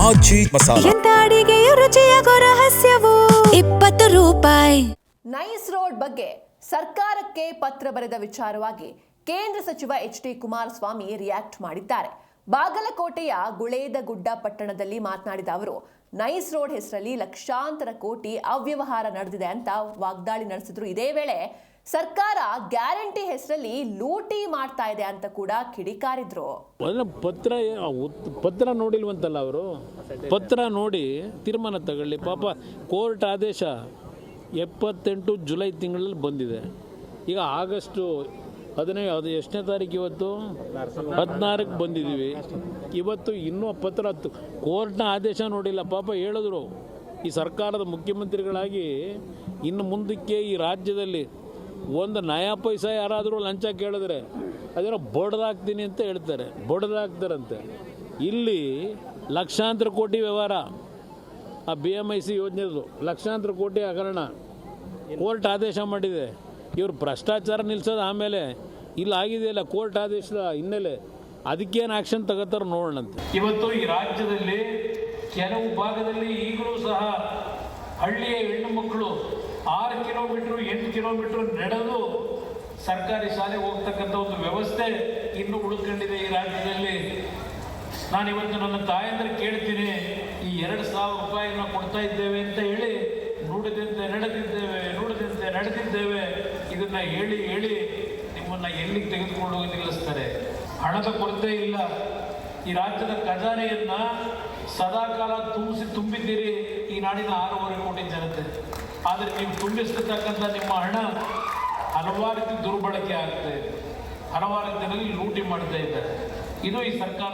ಆಚಿ ಮಸಾಲ ಎಂತ ಅಡಿಗೆಯ ರುಚಿಯಾಗೋ ರಹಸ್ಯವು 20 ರೂಪಾಯಿ. Nice road ಬಗ್ಗೆ ಸರ್ಕಾರಕ್ಕೆ ಪತ್ರ ಬರೆದ ವಿಚಾರವಾಗಿ ಕೇಂದ್ರ ಸಚಿವ ಎಚ್.ಡಿ. ಕುಮಾರಸ್ವಾಮಿ ರಿಯಾಕ್ಟ್ ಮಾಡಿದ್ದಾರೆ. ಬಾಗಲಕೋಟೆಯ ಗುಳೇದಗುಡ್ಡ ಪಟ್ಟಣದಲ್ಲಿ ಮಾತನಾಡಿದ ಅವರು, ನೈಸ್ ರೋಡ್ ಹೆಸರಲ್ಲಿ ಲಕ್ಷಾಂತರ ಕೋಟಿ ಅವ್ಯವಹಾರ ನಡೆದಿದೆ ಅಂತ ವಾಗ್ದಾಳಿ ನಡೆಸಿದ್ರು. ಇದೇ ವೇಳೆ ಸರ್ಕಾರ ಗ್ಯಾರಂಟಿ ಹೆಸರಲ್ಲಿ ಲೂಟಿ ಮಾಡ್ತಾ ಇದೆ ಅಂತ ಕೂಡ ಕಿಡಿಕಾರಿದ್ರು. ಪತ್ರ ನೋಡಿಲ್ವಂತಲ್ಲ ಅವರು, ಪತ್ರ ನೋಡಿ ತೀರ್ಮಾನ ತಗೊಳ್ಳಿ. ಪಾಪ ಕೋರ್ಟ್ ಆದೇಶ 78 ಜುಲೈ ತಿಂಗಳಲ್ಲಿ ಬಂದಿದೆ. ಈಗ ಆಗಸ್ಟು 15 ಅದು ಎಷ್ಟನೇ ತಾರೀಕು ಇವತ್ತು 14ಕ್ಕೆ ಬಂದಿದ್ದೀವಿ. ಇವತ್ತು ಇನ್ನೂ ಪತ್ರ ಕೋರ್ಟ್ನ ಆದೇಶ ನೋಡಿಲ್ಲ. ಪಾಪ ಹೇಳಿದ್ರು ಈ ಸರ್ಕಾರದ ಮುಖ್ಯಮಂತ್ರಿಗಳಾಗಿ ಇನ್ನು ಮುಂದಕ್ಕೆ ಈ ರಾಜ್ಯದಲ್ಲಿ ಒಂದು ನಯಾ ಪೈಸಾ ಯಾರಾದರೂ ಲಂಚ ಕೇಳಿದ್ರೆ ಅದನ್ನು ಬಡ್ದಾಕ್ತೀನಿ ಅಂತ ಹೇಳ್ತಾರೆ, ಬಡ್ದಾಕ್ತಾರಂತೆ. ಇಲ್ಲಿ ಲಕ್ಷಾಂತರ ಕೋಟಿ ವ್ಯವಹಾರ, ಆ BMIC ಯೋಜನೆದು ಲಕ್ಷಾಂತರ ಕೋಟಿ ಹಗರಣ ಕೋರ್ಟ್ ಆದೇಶ ಮಾಡಿದೆ. ಇವರು ಭ್ರಷ್ಟಾಚಾರ ನಿಲ್ಲಿಸೋದು ಆಮೇಲೆ ಇಲ್ಲಿ ಆಗಿದೆಯಲ್ಲ ಕೋರ್ಟ್ ಆದೇಶದ ಹಿನ್ನೆಲೆ, ಅದಕ್ಕೇನು ಆ್ಯಕ್ಷನ್ ತಗೋತಾರೆ ನೋಡೋಣಂತೆ. ಇವತ್ತು ಈ ರಾಜ್ಯದಲ್ಲಿ ಕೆಲವು ಭಾಗದಲ್ಲಿ ಈಗಲೂ ಸಹ ಹಳ್ಳಿಯ ಹೆಣ್ಣು ಮಕ್ಕಳು 6 ಕಿಲೋಮೀಟ್ರು 8 ಕಿಲೋಮೀಟ್ರ್ ನಡೆದು ಸರ್ಕಾರಿ ಶಾಲೆಗೆ ಹೋಗ್ತಕ್ಕಂಥ ಒಂದು ವ್ಯವಸ್ಥೆ ಇನ್ನೂ ಉಳ್ಕೊಂಡಿದೆ ಈ ರಾಜ್ಯದಲ್ಲಿ. ನಾನಿವತ್ತು ನನ್ನ ತಾಯಂದ್ರೆ ಕೇಳ್ತೀನಿ, ಈ 2,000 ರೂಪಾಯಿನ ಕೊಡ್ತಾ ಇದ್ದೇವೆ ಅಂತ ಹೇಳಿ ನುಡಿದಂತೆ ನಡೆದಿದ್ದೇವೆ ಇದನ್ನು ಹೇಳಿ ನಿಮ್ಮನ್ನು ಎಲ್ಲಿಗೆ ತೆಗೆದುಕೊಂಡು ಹೋಗಿ ನಿಲ್ಲಿಸ್ತಾರೆ. ಹಣದ ಕೊರತೆ ಇಲ್ಲ. ಈ ರಾಜ್ಯದ ಖಜಾನೆಯನ್ನು ಸದಾಕಾಲ ತುಂಬಿದ್ದೀರಿ ಈ ನಾಡಿನ 6.5 ಕೋಟಿ ಜನತೆ. ಆದರೆ ನೀವು ತುಂಬಿಸ್ತಕ್ಕಂಥ ನಿಮ್ಮ ಹಣ ಹಲವಾರು ರೀತಿ ದುರ್ಬಳಕೆ ಆಗ್ತಾ ಇದೆ, ಹಲವಾರು ರೀತಿಯಲ್ಲಿ ಲೂಟಿ ಮಾಡ್ತಾ ಇದ್ದಾರೆ. ಇದು ಈ ಸರ್ಕಾರ